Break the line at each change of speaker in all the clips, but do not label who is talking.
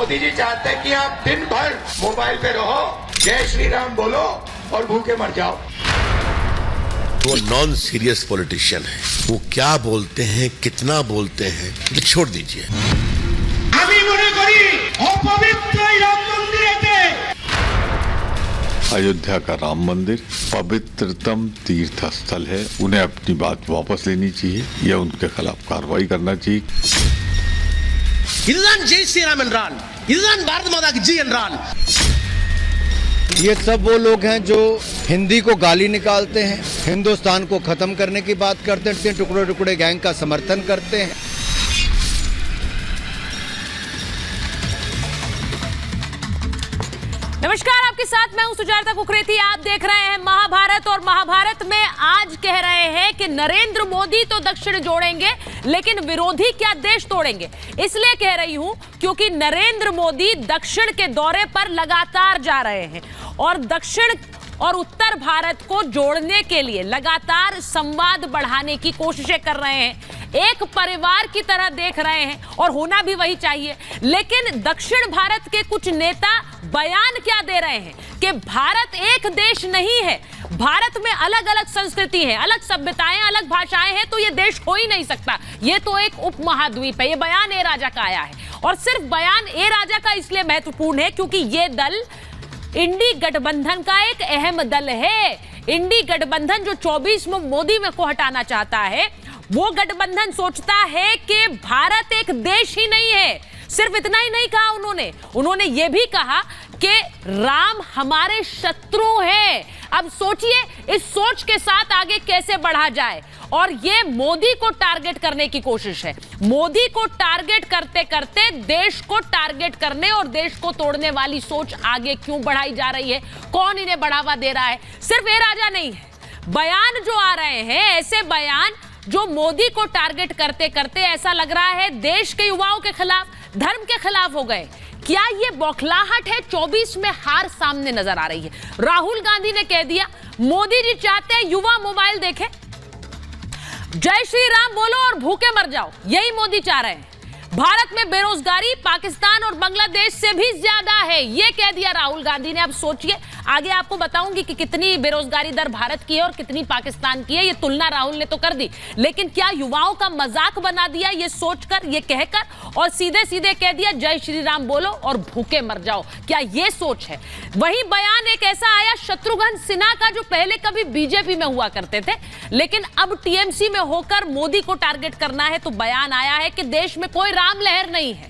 मोदी जी चाहते हैं कि आप दिन भर मोबाइल पे रहो, जय श्री राम बोलो और भूखे मर जाओ।
वो नॉन सीरियस पॉलिटिशियन है, वो क्या बोलते हैं, कितना बोलते हैं, ये छोड़ दीजिए।
अयोध्या का राम मंदिर पवित्रतम तीर्थ स्थल है, उन्हें अपनी बात वापस लेनी चाहिए या उनके खिलाफ कार्रवाई करना चाहिए।
இதுதான் ஜெய் ஸ்ரீராம் என்றால், இதுதான் பாரத மாதா की जय என்றால்।
ये सब वो लोग हैं जो हिंदी को गाली निकालते हैं, हिंदुस्तान को खत्म करने की बात करते हैं, टुकड़े टुकड़े गैंग का समर्थन करते हैं।
नमस्कार, आपके साथ मैं हूं सुजाता कुकरेती। आप देख रहे हैं महाभारत और महाभारत में आज कह रहे हैं कि नरेंद्र मोदी तो दक्षिण जोड़ेंगे लेकिन विरोधी क्या देश तोड़ेंगे। इसलिए कह रही हूं क्योंकि नरेंद्र मोदी दक्षिण के दौरे पर लगातार जा रहे हैं और दक्षिण और उत्तर भारत को जोड़ने के लिए लगातार संवाद बढ़ाने की कोशिशें कर रहे हैं। एक परिवार की तरह देख रहे हैं और होना भी वही चाहिए। लेकिन दक्षिण भारत के कुछ नेता बयान क्या दे रहे हैं कि भारत एक देश नहीं है, भारत में अलग अलग संस्कृति है, अलग सभ्यताएं, अलग भाषाएं हैं, तो ये देश हो ही नहीं सकता, ये तो एक उपमहाद्वीप है। ये बयान ए राजा का आया है और सिर्फ बयान ए राजा का इसलिए महत्वपूर्ण है क्योंकि ये दल इंडी गठबंधन का एक अहम दल है। इंडी गठबंधन जो 24 में मोदी में को हटाना चाहता है, वो गठबंधन सोचता है कि भारत एक देश ही नहीं है। सिर्फ इतना ही नहीं कहा उन्होंने ये भी कहा कि राम हमारे शत्रु हैं। अब सोचिए इस सोच के साथ आगे कैसे बढ़ा जाए, और ये मोदी को टारगेट करने की कोशिश है। मोदी को टारगेट करते करते देश को टारगेट करने और देश को तोड़ने वाली सोच आगे क्यों बढ़ाई जा रही है, कौन इन्हें बढ़ावा दे रहा है। सिर्फ ये राजा नहीं है, बयान जो आ रहे हैं, ऐसे बयान जो मोदी को टारगेट करते करते ऐसा लग रहा है देश के युवाओं के खिलाफ, धर्म के खिलाफ हो गए। क्या ये बौखलाहट है? 24 में हार सामने नजर आ रही है। राहुल गांधी ने कह दिया मोदी जी चाहते हैं युवा मोबाइल देखें, जय श्री राम बोलो और भूखे मर जाओ, यही मोदी चाह रहे हैं। भारत में बेरोजगारी पाकिस्तान और बांग्लादेश से भी ज्यादा है, ये कह दिया राहुल गांधी ने। अब सोचिए, आगे आपको बताऊंगी कि कितनी बेरोजगारी दर भारत की है और कितनी पाकिस्तान की है, ये तुलना राहुल ने तो कर दी। लेकिन क्या युवाओं का मजाक बना दिया ये सोचकर, ये कहकर, और सीधे सीधे कह दिया जय श्री राम बोलो और भूखे मर जाओ। क्या ये सोच है? वही बयान एक ऐसा आया शत्रुघ्न सिन्हा का, जो पहले कभी बीजेपी में हुआ करते थे लेकिन अब टीएमसी में होकर मोदी को टारगेट करना है। तो बयान आया है कि देश में कोई राम लहर नहीं है,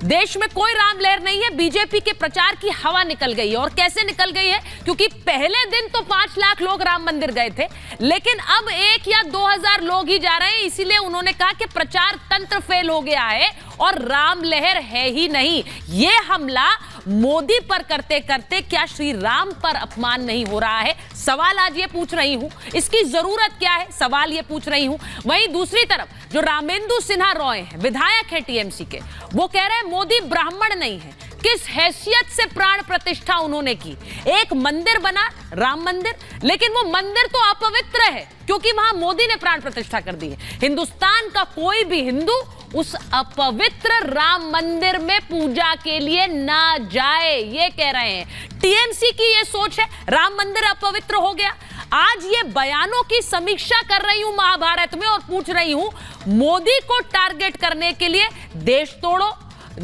देश में कोई राम लहर नहीं है। बीजेपी के प्रचार की हवा निकल गई है। और कैसे निकल गई है? क्योंकि पहले दिन तो 5 लाख लोग राम मंदिर गए थे, लेकिन अब 1 या 2000 लोग ही जा रहे हैं। इसीलिए उन्होंने कहा कि प्रचार तंत्र फेल हो गया है और राम लहर है ही नहीं। ये हमला मोदी पर करते करते क्या श्री राम पर अपमान नहीं हो रहा है? सवाल आज ये पूछ रही हूं। इसकी जरूरत क्या है? सवाल ये पूछ रही हूं। वहीं दूसरी तरफ जो रामेंदु सिन्हा रॉय हैं, विधायक हैं टीएमसी के, वो कह रहे हैं मोदी ब्राह्मण नहीं है। किस हैसियत से प्राण प्रतिष्ठा उन्होंने की? एक मंदिर बना, राम मंदिर, लेकिन वो मंदिर तो अपवित्र है क्योंकि वहां मोदी ने प्राण प्रतिष्ठा कर दी है। हिंदुस्तान का कोई भी हिंदू उस अपवित्र राम मंदिर में पूजा के लिए ना जाए, ये कह रहे हैं। टीएमसी की ये सोच है, राम मंदिर अपवित्र हो गया। आज ये बयानों की समीक्षा कर रही हूं महाभारत में और पूछ रही हूं मोदी को टारगेट करने के लिए देश तोड़ो,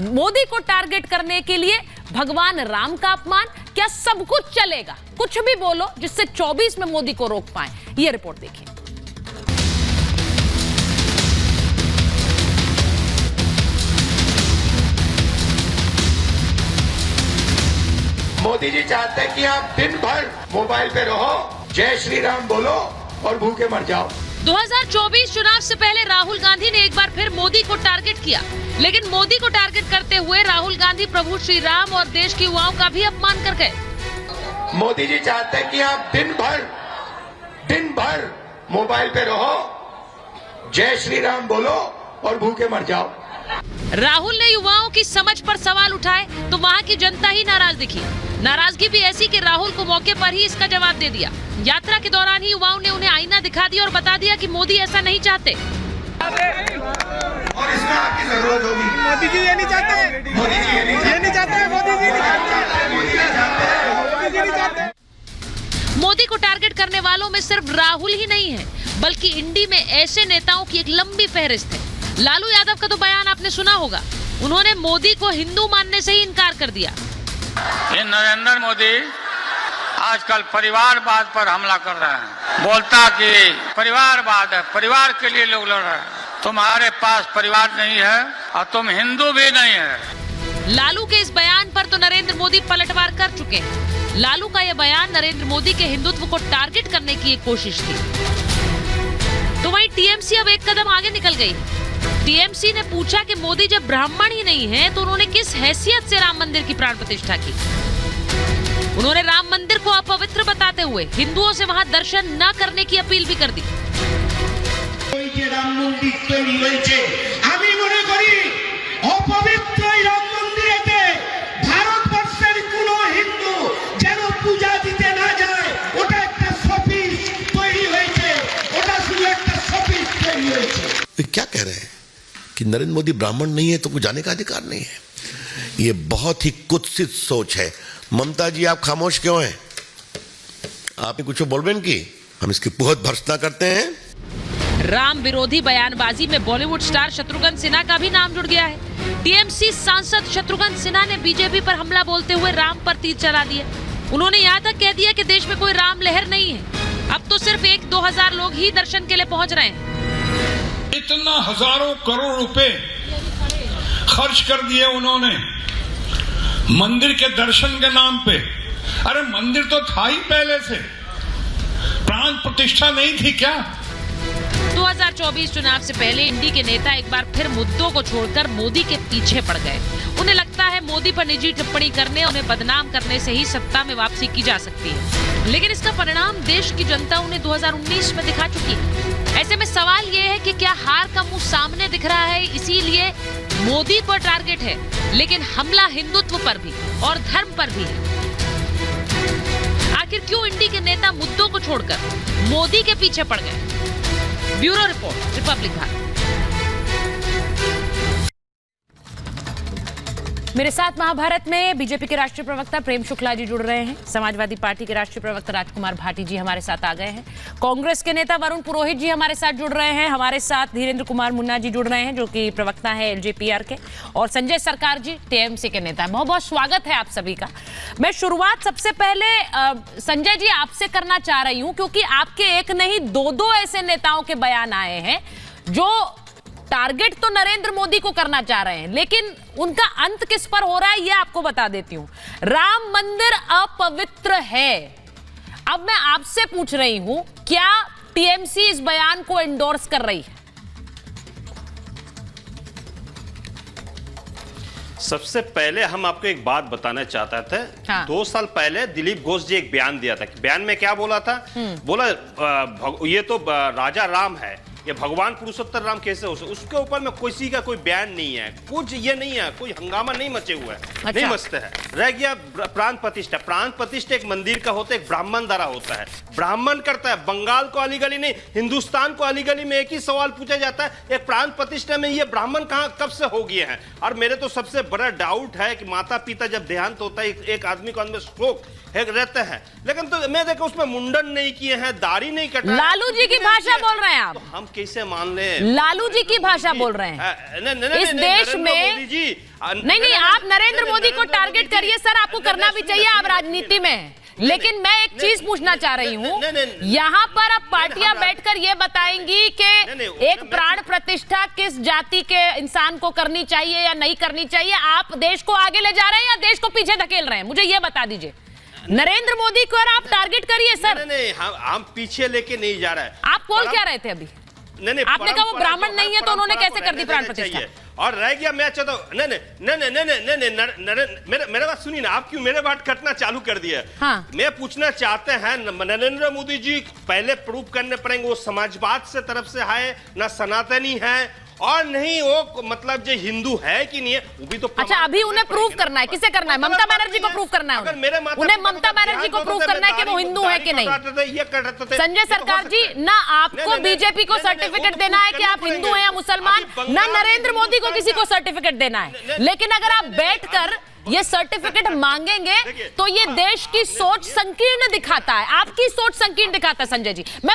मोदी को टारगेट करने के लिए भगवान राम का अपमान, क्या सब कुछ चलेगा? कुछ भी बोलो जिससे 24 में मोदी को रोक पाए। ये रिपोर्ट देखिए।
मोदी जी चाहते हैं कि आप दिन भर मोबाइल पे रहो, जय श्री राम बोलो और भूखे मर जाओ।
2024 चुनाव से पहले राहुल गांधी ने एक बार फिर मोदी को टारगेट किया, लेकिन मोदी को टारगेट करते हुए राहुल गांधी प्रभु श्री राम और देश के युवाओं का भी अपमान कर गए।
मोदी जी चाहते हैं कि आप दिन भर मोबाइल पे रहो, जय श्री राम बोलो और भूखे मर जाओ।
राहुल ने युवाओं की समझ पर सवाल उठाए तो वहां की जनता ही नाराज दिखी। नाराजगी भी ऐसी कि राहुल को मौके पर ही इसका जवाब दे दिया। यात्रा के दौरान ही युवाओं ने उन्हें आईना दिखा दिया और बता दिया कि मोदी ऐसा नहीं चाहते।
और इसमें आपकी जरूरत होगी।
मोदी जी ये नहीं चाहते,
मोदी जी ये नहीं
चाहते, मोदी जी नहीं चाहते,
मोदी जी चाहते हैं।
मोदी जी नहीं चाहते।
मोदी को टारगेट करने वालों में सिर्फ राहुल ही नहीं है, बल्कि इंडी में ऐसे नेताओं की एक लंबी फहरिस्त है। लालू यादव का तो बयान आपने सुना होगा, उन्होंने मोदी को हिंदू मानने से ही इनकार कर दिया।
ये नरेंद्र मोदी आजकल परिवारवाद पर हमला कर रहे हैं, बोलता कि परिवारवाद है, परिवार के लिए लोग लड़ रहे हैं। तुम्हारे पास परिवार नहीं है और तुम हिंदू भी नहीं है।
लालू के इस बयान पर तो नरेंद्र मोदी पलटवार कर चुके हैं। लालू का यह बयान नरेंद्र मोदी के हिंदुत्व को टारगेट करने की एक कोशिश थी। तो वहीं टीएमसी अब एक कदम आगे निकल गई। टीएमसी ने पूछा कि मोदी जब ब्राह्मण ही नहीं है तो उन्होंने किस हैसियत से राम मंदिर की प्राण प्रतिष्ठा की। उन्होंने राम मंदिर को अपवित्र बताते हुए हिंदुओं से वहां दर्शन न करने की अपील भी कर दी।
রাম মন্দির তৈরি হয়েছে, আমি মনে করি অপবিত্র এই রাম মন্দিরেতে ভারতবর্ষের কোন হিন্দু যেন পূজা দিতে না যায়, ওটা একটা শপিস তৈরি হয়েছে, ওটা শুধু একটা শপিস তৈরি হয়েছে।
ये क्या कह रहे हैं कि नरेंद्र मोदी ब्राह्मण नहीं है तो कुछ जाने का अधिकार नहीं है? ये बहुत ही कुत्सित सोच है। ममता जी आप खामोश क्यों हैं? आपने कुछ बोलबेन की? हम इसकी बहुत भर्त्सना करते हैं।
राम विरोधी बयानबाजी में बॉलीवुड स्टार शत्रुघ्न सिन्हा का भी नाम जुड़ गया है। टीएमसी सांसद शत्रुघ्न सिन्हा ने बीजेपी पर हमला बोलते हुए राम पर तीर चला दिया। उन्होंने यहाँ तक कह दिया कि देश में कोई राम लहर नहीं है, अब तो सिर्फ 1-2 हजार लोग ही दर्शन के लिए पहुंच रहे हैं।
इतना हजारों करोड़ रुपए खर्च कर दिए उन्होंने मंदिर के दर्शन के नाम पे। अरे मंदिर तो था ही पहले से, प्राण प्रतिष्ठा नहीं थी क्या?
2024 चुनाव से पहले इंडी के नेता एक बार फिर मुद्दों को छोड़कर मोदी के पीछे पड़ गए। उन्हें लगता है मोदी पर निजी टिप्पणी करने, उन्हें बदनाम करने से ही सत्ता में वापसी की जा सकती है। लेकिन इसका परिणाम देश की जनता उन्हें 2019 में दिखा चुकी है। ऐसे में सवाल ये है कि क्या हार का मुंह सामने दिख रहा है, इसीलिए मोदी पर टारगेट है, लेकिन हमला हिंदुत्व पर भी और धर्म पर भी है। आखिर क्यों इंडी के नेता मुद्दों को छोड़कर मोदी के पीछे पड़ गए? Bureau report, Republic Bharat. मेरे साथ महाभारत में बीजेपी के राष्ट्रीय प्रवक्ता प्रेम शुक्ला जी जुड़ रहे हैं, समाजवादी पार्टी के राष्ट्रीय प्रवक्ता राजकुमार भाटी जी हमारे साथ आ गए हैं, कांग्रेस के नेता वरुण पुरोहित जी हमारे साथ जुड़ रहे हैं, हमारे साथ धीरेन्द्र कुमार मुन्ना जी जुड़ रहे हैं जो कि प्रवक्ता है एलजेपीआर के, और संजय सरकार जी टीएमसी के नेता हैं। बहुत बहुत स्वागत है आप सभी का। मैं शुरुआत सबसे पहले संजय जी आपसे करना चाह रही हूं, क्योंकि आपके एक नहीं दो ऐसे नेताओं के बयान आए हैं जो टारगेट तो नरेंद्र मोदी को करना चाह रहे हैं, लेकिन उनका अंत किस पर हो रहा है ये आपको बता देती हूं। राम मंदिर अपवित्र है। अब मैं आपसे पूछ रही हूं, क्या टीएमसी इस बयान को एंडोर्स कर रही है?
सबसे पहले हम आपको एक बात बताना चाहते थे। हाँ। 2 साल पहले दिलीप घोष जी एक बयान दिया था। बयान में क्या बोला था? बोला ये तो राजा राम है, ये भगवान पुरुषोत्तम राम कैसे हो सकते? उसके ऊपर में किसी का कोई बयान नहीं है, कुछ ये नहीं है, कोई हंगामा नहीं मचे हुआ है। अच्छा। नहीं मचते है। रह गया प्राण प्रतिष्ठा। प्राण प्रतिष्ठा एक मंदिर का होता है, एक ब्राह्मण द्वारा होता है, ब्राह्मण करता है। बंगाल को अली गली नहीं, हिंदुस्तान को अली गली में एक ही सवाल पूछा जाता है, एक प्राण प्रतिष्ठा में ये ब्राह्मण कहाँ कब से हो गए हैं? और मेरे तो सबसे बड़ा डाउट है कि माता पिता जब देहांत होता है, एक आदमी को अंदर शोक रहता है, लेकिन तो मैं देखा उसमें मुंडन नहीं किए हैं, दाढ़ी नहीं कटा।
लालू जी की भाषा बोल रहे हैं आप?
तो हम कैसे मान ले?
लालू जी की भाषा बोल रहे हैं इस देश में। नहीं, आप नरेंद्र मोदी को टारगेट करिए सर, आपको करना भी चाहिए, आप राजनीति में हैं। लेकिन मैं एक चीज पूछना चाह रही हूँ, यहाँ पर अब पार्टियां बैठकर ये बताएंगी कि एक प्राण प्रतिष्ठा किस जाति के इंसान को करनी चाहिए या नहीं करनी चाहिए। आप देश को आगे ले जा रहे हैं या देश को पीछे धकेल रहे हैं, मुझे ये बता दीजिए। नरेंद्र मोदी को आप टारगेट करिए सर।
नहीं, हम पीछे लेके नहीं जा रहे हैं।
आप बोल क्या रहे थे अभी?
नहीं,
आपने कहा वो ब्राह्मण नहीं है तो उन्होंने कैसे कर दी प्राण प्रतिष्ठा?
और रह गया, मैं चाहता हूँ नहीं, मेरे बात सुनिए ना, आप क्यों मेरे बात कटना चालू कर दिया? हाँ। मैं पूछना चाहते हैं, नरेंद्र मोदी जी पहले प्रूव करने पड़ेंगे वो समाजवाद से तरफ से है ना सनातनी है, और नहीं वो मतलब जो हिंदू है कि नहीं है वो भी तो
अच्छा, अभी उन्हें प्रूव करना है, किसे करना है? ममता बनर्जी को प्रूव करना है। उन्हें ममता बनर्जी को प्रूव करना है कि वो हिंदू है कि नहीं। संजय सरकार जी, ना आपको बीजेपी को सर्टिफिकेट देना है कि आप हिंदू हैं या मुसलमान, ना नरेंद्र मोदी को किसी को सर्टिफिकेट देना है, लेकिन अगर आप बैठकर ये सर्टिफिकेट मांगेंगे तो ये देश की सोच संकीर्ण दिखाता है, आपकी सोच संकीर्ण दिखाता है। संजय जी,